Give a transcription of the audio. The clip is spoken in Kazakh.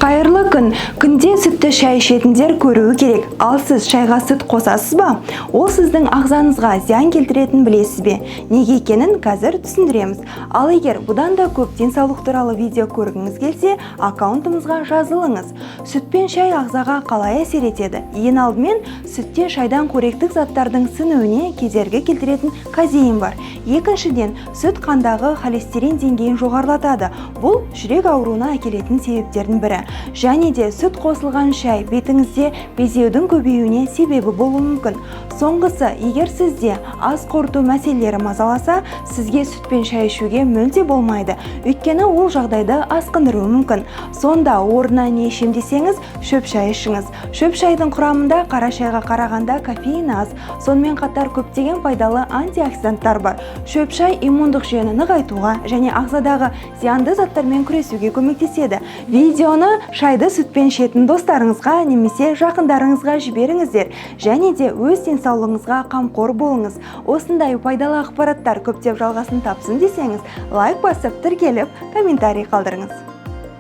Қайырлы күн. Күнде сүтті шай ішетіндер көруі керек. Ал сіз шайға сүт қосасыз ба? Ол сіздің ағзаңызға зиян келтіретін білесіз бе? Неге екенін қазір түсіндіреміз. Ал егер бұдан да көп денсаулық туралы видео көргіңіз келсе, аккаунтымызға жазылыңыз. Сүт пен шай ағзаға қалай әсер етеді? Ең алдымен сүтте шайдан қоректік заттардың сіңуіне кедергі келтіретін казеин бар. Екіншіден, сүт қандағы холестерин деңгейін жоғарылатады. Бұл жүрек ауруына әкелетін себептердің бірі. Және де сүт қосылған шай бетіңізде безеудің көбеюіне себебі болуы мүмкін. Соңғысы, егер сізде ас қорыту мәселелері мазаласа, сізге сүт пен шай ішуге мүлде болмайды. Өйткені ол жағдайды асқындыруы мүмкін. Сонда орнына не ішем десеңіз, шөп шай ішіңіз. Шөп шайдың құрамында қара шайға қарағанда кофеин аз. Сонымен қатар көптеген пайдалы антиоксиданттар бар. Шөп шай иммундық жүйені нығайтуға және ағзадағы зиянды заттармен күресуге көмектеседі. Видеоны шайды сүтпен ішетін достарыңызға немесе жақындарыңызға жіберіңіздер. Және де өз денсаулығыңызға қамқор болыңыз. Осындай пайдалы ақпараттар көптеп жалғасын тапсын десеңіз, лайк басып, тіркеліп, комментарий қалдырыңыз.